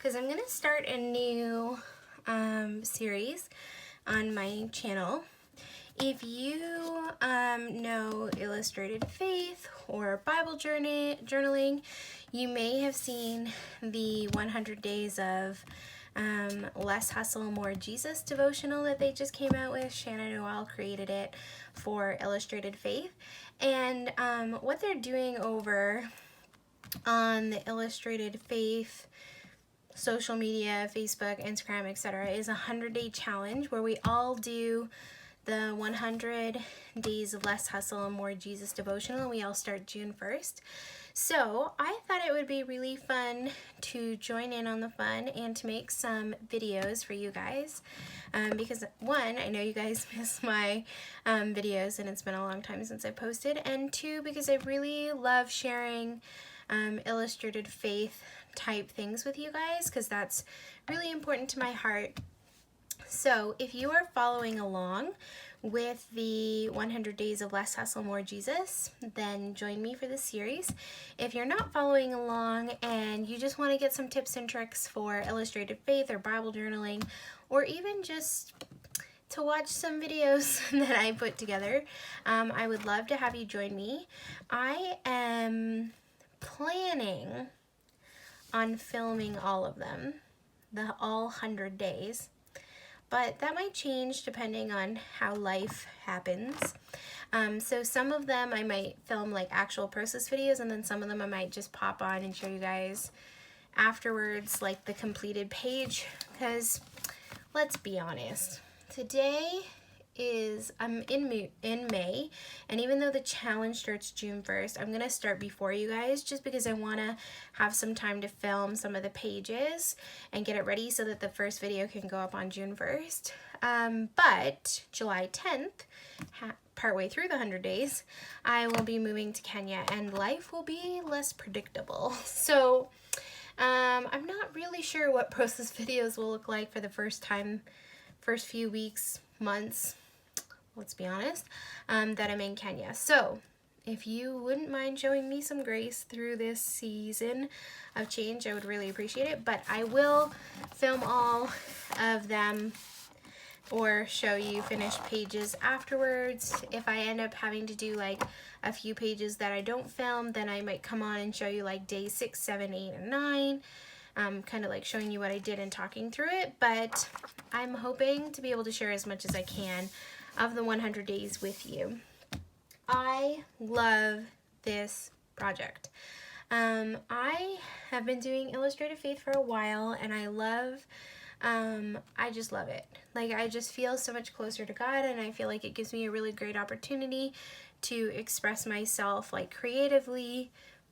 because I'm going to start a new series on my channel. If you know Illustrated Faith or Bible journaling, you may have seen the 100 Days of Less Hustle, More Jesus devotional that they just came out with. Shannon Noel created it for Illustrated Faith. And what they're doing over on the Illustrated Faith social media, Facebook, Instagram, etc., is a 100-day challenge where we all do the 100 Days of Less Hustle and More Jesus devotional, and we all start June 1st. So I thought it would be really fun to join in on the fun and to make some videos for you guys, because one, I know you guys miss my videos and it's been a long time since I posted, and two, because I really love sharing Illustrated Faith type things with you guys, because that's really important to my heart. So if you are following along with the 100 Days of Less Hustle, More Jesus, then join me for this series. If you're not following along and you just want to get some tips and tricks for Illustrated Faith or Bible journaling, or even just to watch some videos that I put together, I would love to have you join me. I am planning on filming all of them, all 100 days. But that might change depending on how life happens. So some of them I might film like actual process videos, and then some of them I might just pop on and show you guys afterwards, like the completed page. Because let's be honest, today I'm in May, and even though the challenge starts June 1st, I'm gonna start before you guys, just because I want to have some time to film some of the pages and get it ready so that the first video can go up on June 1st. But July 10th, partway through the 100 days, I will be moving to Kenya, and life will be less predictable. So I'm not really sure what process videos will look like for the first few weeks, months, let's be honest, that I'm in Kenya. So if you wouldn't mind showing me some grace through this season of change, I would really appreciate it. But I will film all of them or show you finished pages afterwards. If I end up having to do like a few pages that I don't film, then I might come on and show you like day 6, 7, 8, and 9. Kind of like showing you what I did and talking through it, but I'm hoping to be able to share as much as I can of the 100 days with you. I love this project. I have been doing Illustrated Faith for a while, and I just love it. Like, I just feel so much closer to God, and I feel like it gives me a really great opportunity to express myself, like, creatively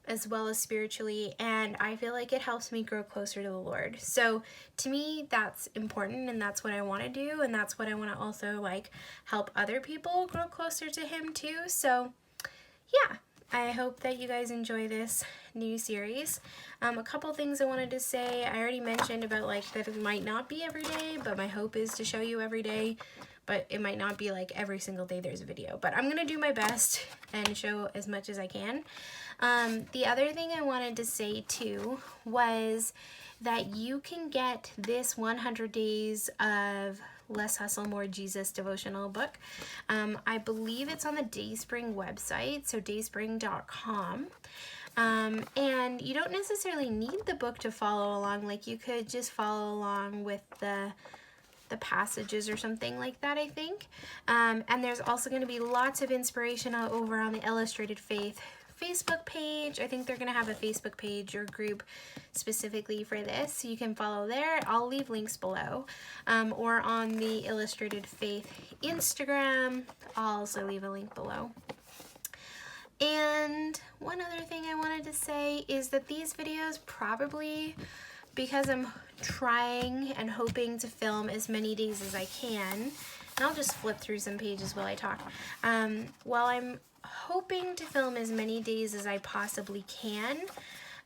as well as spiritually, and I feel like it helps me grow closer to the Lord. So to me, that's important, and that's what I want to do, and that's what I want to also like help other people grow closer to Him too. So yeah, I hope that you guys enjoy this new series. A couple things I wanted to say. I already mentioned about like that it might not be every day, but my hope is to show you every day. But it might not be like every single day there's a video. But I'm gonna do my best and show as much as I can. The other thing I wanted to say too was that you can get this 100 Days of Less Hustle, More Jesus devotional book. I believe it's on the Dayspring website, so dayspring.com. And you don't necessarily need the book to follow along. Like, you could just follow along with the passages or something like that, I think. And there's also going to be lots of inspiration over on the Illustrated Faith Facebook page. I think they're going to have a Facebook page or group specifically for this, so you can follow there. I'll leave links below. Or on the Illustrated Faith Instagram, I'll also leave a link below. And one other thing I wanted to say is that these videos probably, because I'm trying and hoping to film as many days as I can, and I'll just flip through some pages while I talk. While I'm hoping to film as many days as I possibly can,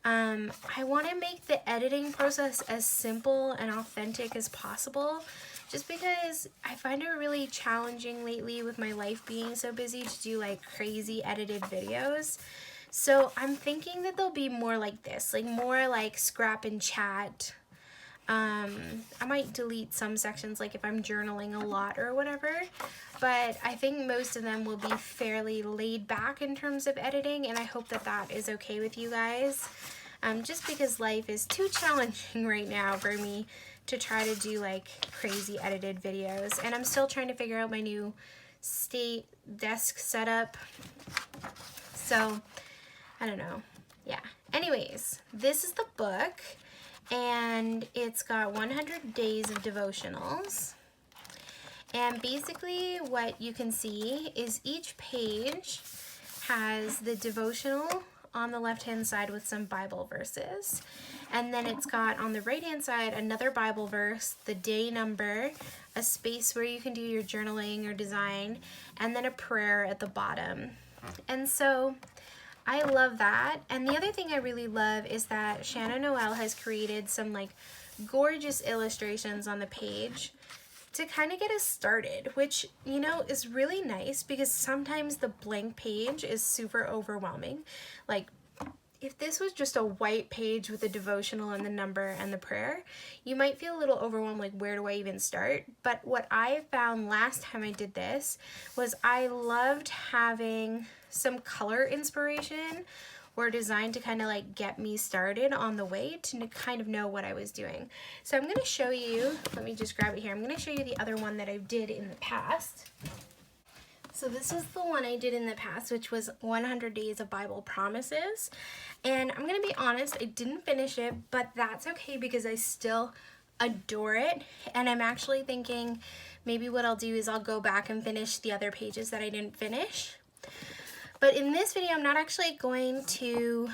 I want to make the editing process as simple and authentic as possible, just because I find it really challenging lately with my life being so busy to do like crazy edited videos. So I'm thinking that they'll be more like this, like more like scrap and chat I might delete some sections, like if I'm journaling a lot or whatever, but I think most of them will be fairly laid back in terms of editing, and I hope that that is okay with you guys. Just because life is too challenging right now for me to try to do like crazy edited videos, and I'm still trying to figure out my new state desk setup, so I don't know. Yeah, anyways, this is the book, and it's got 100 days of devotionals, and basically what you can see is each page has the devotional on the left hand side with some Bible verses, and then it's got on the right hand side another Bible verse, the day number, a space where you can do your journaling or design, and then a prayer at the bottom. And so I love that. And the other thing I really love is that Shannon Noel has created some like gorgeous illustrations on the page to kind of get us started, which, you know, is really nice because sometimes the blank page is super overwhelming. Like, if this was just a white page with a devotional and the number and the prayer, you might feel a little overwhelmed, like where do I even start? But what I found last time I did this was I loved having some color inspiration or design to kind of like get me started on the way to kind of know what I was doing. So I'm going to show you, let me just grab it here. I'm going to show you the other one that I did in the past. So this is the one I did in the past, which was 100 Days of Bible Promises. And I'm going to be honest, I didn't finish it, but that's okay because I still adore it. And I'm actually thinking maybe what I'll do is I'll go back and finish the other pages that I didn't finish. But in this video, I'm not actually going to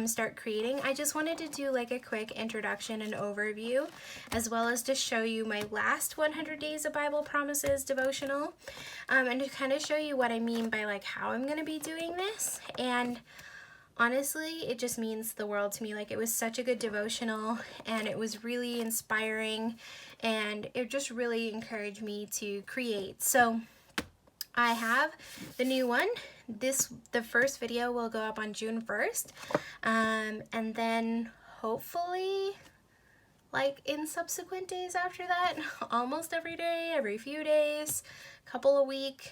start creating. I just wanted to do like a quick introduction and overview, as well as to show you my last 100 Days of Bible Promises devotional, and to kind of show you what I mean by like how I'm going to be doing this. And honestly, it just means the world to me. Like, it was such a good devotional, and it was really inspiring, and it just really encouraged me to create. So I have the new one. The first video will go up on June 1st, and then hopefully like in subsequent days after that, almost every day, every few days, couple a week.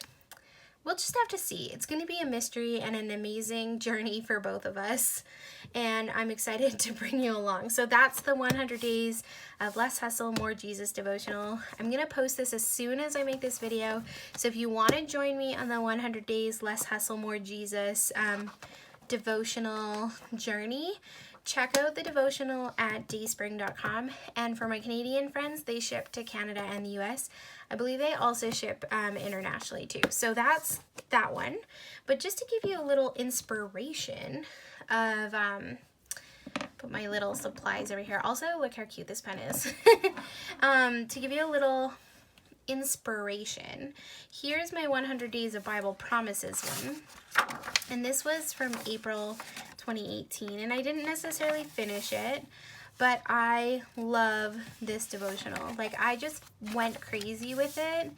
We'll just have to see. It's going to be a mystery and an amazing journey for both of us, and I'm excited to bring you along. So that's the 100 Days of Less Hustle, More Jesus devotional. I'm going to post this as soon as I make this video, so if you want to join me on the 100 Days Less Hustle, More Jesus devotional journey, check out the devotional at dayspring.com. And for my Canadian friends, they ship to Canada and the US. I believe they also ship internationally too. So that's that one. But just to give you a little inspiration of, put my little supplies over here. Also, look how cute this pen is. To give you a little inspiration, here's my 100 Days of Bible Promises one. And this was from April 2018, and I didn't necessarily finish it, but I love this devotional. Like, I just went crazy with it,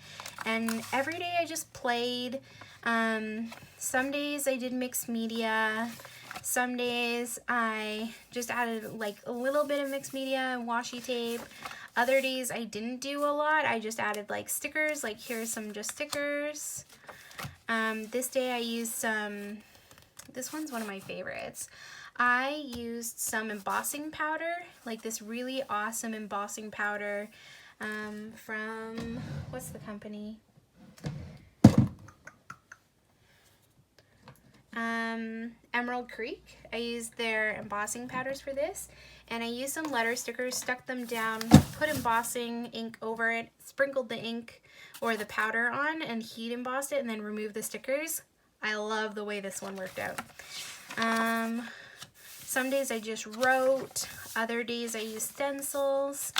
and every day I just played. Some days I did mixed media. Some days I just added like a little bit of mixed media and washi tape. Other days I didn't do a lot. I just added like stickers, like here's some just stickers. This day I used some, this one's one of my favorites. I used some embossing powder, like this really awesome embossing powder from, what's the company? Emerald Creek. I used their embossing powders for this, and I used some letter stickers, stuck them down, put embossing ink over it, sprinkled the ink or the powder on, and heat embossed it, and then removed the stickers. I love the way this one worked out. Some days I just wrote, other days I used stencils.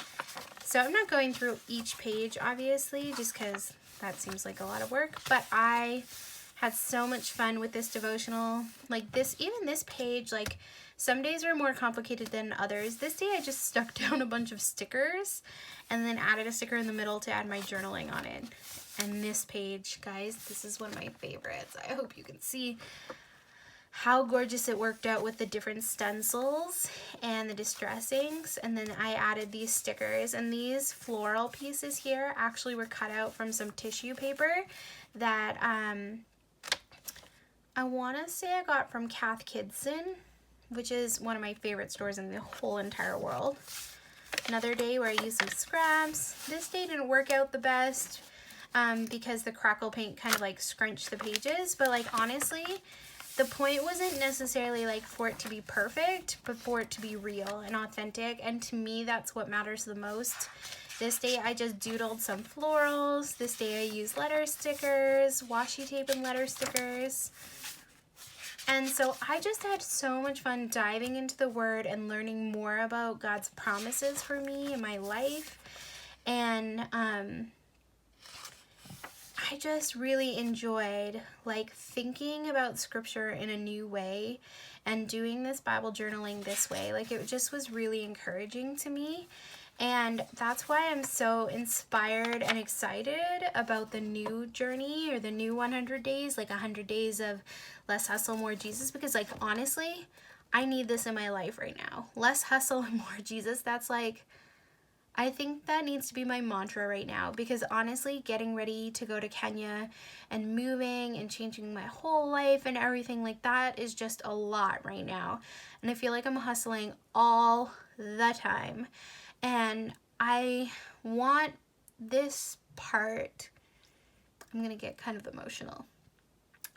So I'm not going through each page, obviously, just because that seems like a lot of work, but I had so much fun with this devotional. Like this, even this page, like some days are more complicated than others. This day I just stuck down a bunch of stickers and then added a sticker in the middle to add my journaling on it. And this page, guys, this is one of my favorites. I hope you can see how gorgeous it worked out with the different stencils and the distress inks. And then I added these stickers, and these floral pieces here actually were cut out from some tissue paper that I want to say I got from Kath Kidson, which is one of my favorite stores in the whole entire world. Another day where I used some scraps. This day didn't work out the best because the crackle paint kind of like scrunched the pages, but like honestly, the point wasn't necessarily like for it to be perfect, but for it to be real and authentic. And to me, that's what matters the most. This day I just doodled some florals. This day I used letter stickers, washi tape and letter stickers. And so I just had so much fun diving into the Word and learning more about God's promises for me in my life. And I just really enjoyed like thinking about scripture in a new way and doing this Bible journaling this way. Like it just was really encouraging to me. And that's why I'm so inspired and excited about the new journey, or the new 100 days, like 100 days of less hustle, more Jesus, because like honestly, I need this in my life right now. Less hustle and more Jesus. That's like, I think that needs to be my mantra right now, because honestly, getting ready to go to Kenya and moving and changing my whole life and everything like that is just a lot right now. And I feel like I'm hustling all the time. And I want this part, I'm going to get kind of emotional.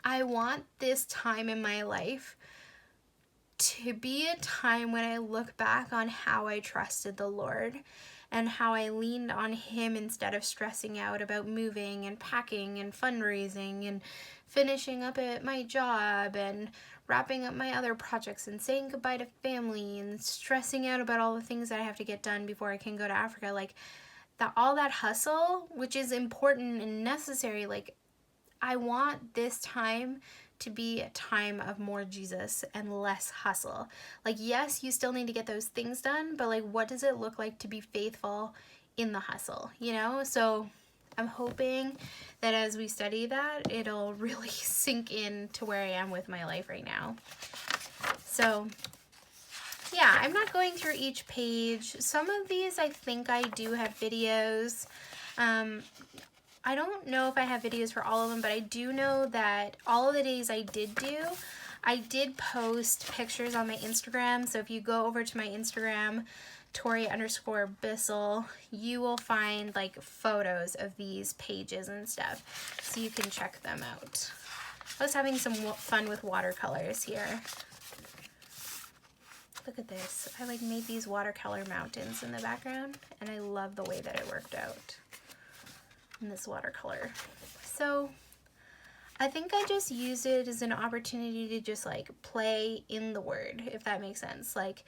I want this time in my life to be a time when I look back on how I trusted the Lord and how I leaned on Him instead of stressing out about moving and packing and fundraising and finishing up at my job and wrapping up my other projects and saying goodbye to family and stressing out about all the things that I have to get done before I can go to Africa. Like that, all that hustle, which is important and necessary, like I want this time to be a time of more Jesus and less hustle. Like, yes, you still need to get those things done, but like, what does it look like to be faithful in the hustle, you know? So I'm hoping that as we study that, it'll really sink in to where I am with my life right now. So yeah, I'm not going through each page. Some of these I think I do have videos. I don't know if I have videos for all of them, but I do know that all of the days I did post pictures on my Instagram. So if you go over to my Instagram, Tori_Bissell, you will find like photos of these pages and stuff, so you can check them out. I was having some fun with watercolors here. Look at this. I like made these watercolor mountains in the background, and I love the way that it worked out in this watercolor. So I think I just used it as an opportunity to just like play in the Word, if that makes sense. Like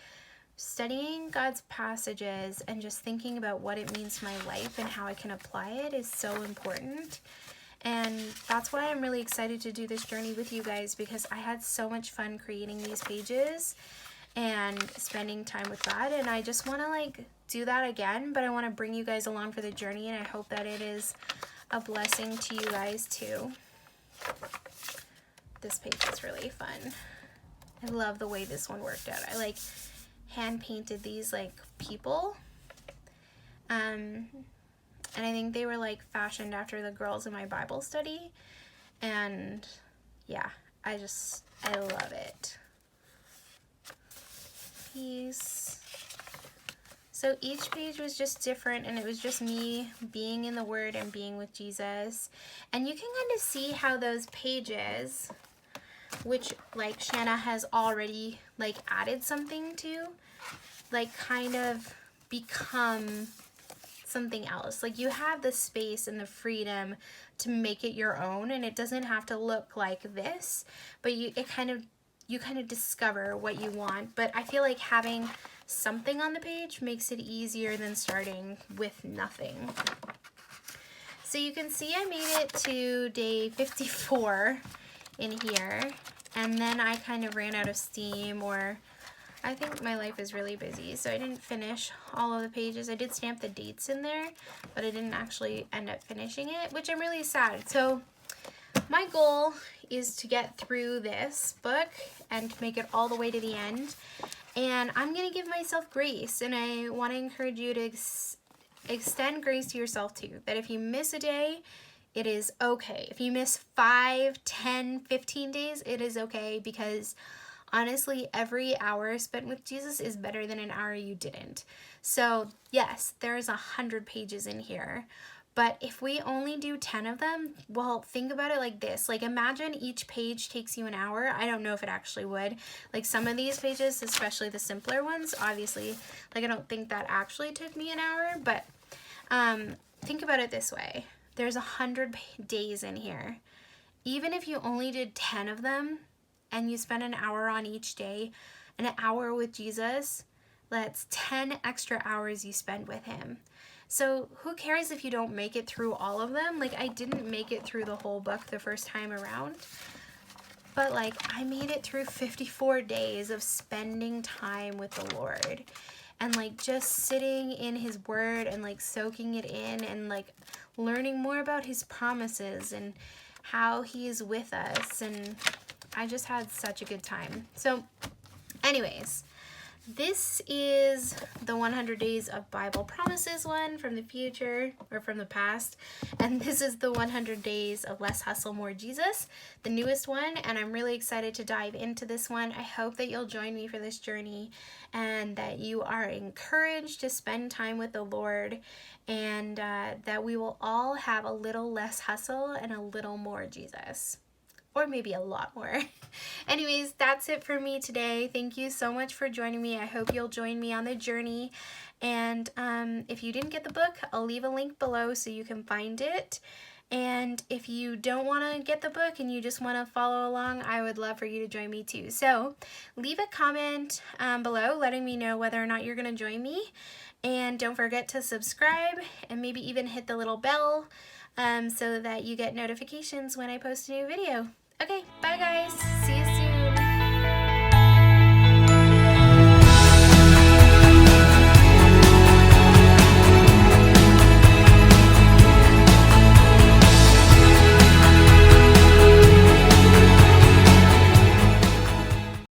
studying God's passages and just thinking about what it means to my life and how I can apply it is so important. And that's why I'm really excited to do this journey with you guys, because I had so much fun creating these pages and spending time with God, and I just want to like do that again, but I want to bring you guys along for the journey, and I hope that it is a blessing to you guys too. This page is really fun. I love the way this one worked out. I like hand painted these like people, and I think they were like fashioned after the girls in my Bible study, and yeah, I love it. So each page was just different, and it was just me being in the Word and being with Jesus. And you can kind of see how those pages, which like Shanna has already like added something to, like kind of become something else. Like you have the space and the freedom to make it your own, and it doesn't have to look like this, but you kind of discover what you want. But I feel like having something on the page makes it easier than starting with nothing. So you can see I made it to day 54 in here, and then I kind of ran out of steam, or I think my life is really busy, so I didn't finish all of the pages. I did stamp the dates in there, but I didn't actually end up finishing it, which I'm really sad. So my goal is to get through this book and to make it all the way to the end. And I'm going to give myself grace, and I want to encourage you to extend grace to yourself too. That if you miss a day, it is okay. If you miss 5, 10, 15 days, it is okay, because honestly, every hour spent with Jesus is better than an hour you didn't. So yes, there's 100 pages in here. But if we only do 10 of them, well, think about it like this. Like, imagine each page takes you an hour. I don't know if it actually would. Like, some of these pages, especially the simpler ones, obviously, like, I don't think that actually took me an hour. But think about it this way. There's 100 days in here. Even if you only did 10 of them and you spend an hour on each day, an hour with Jesus, that's 10 extra hours you spend with him. So who cares if you don't make it through all of them? Like, I didn't make it through the whole book the first time around, but like, I made it through 54 days of spending time with the Lord and like just sitting in his word and like soaking it in and like learning more about his promises and how he is with us. And I just had such a good time. So anyways, this is the 100 Days of Bible Promises one from the future, or from the past. And this is the 100 Days of Less Hustle, More Jesus, the newest one. And I'm really excited to dive into this one. I hope that you'll join me for this journey and that you are encouraged to spend time with the Lord, and that we will all have a little less hustle and a little more Jesus. Or maybe a lot more. Anyways, that's it for me today. Thank you so much for joining me. I hope you'll join me on the journey. And if you didn't get the book, I'll leave a link below so you can find it. And if you don't want to get the book and you just want to follow along, I would love for you to join me too. So leave a comment below letting me know whether or not you're going to join me. And don't forget to subscribe and maybe even hit the little bell so that you get notifications when I post a new video. Okay, bye guys. See you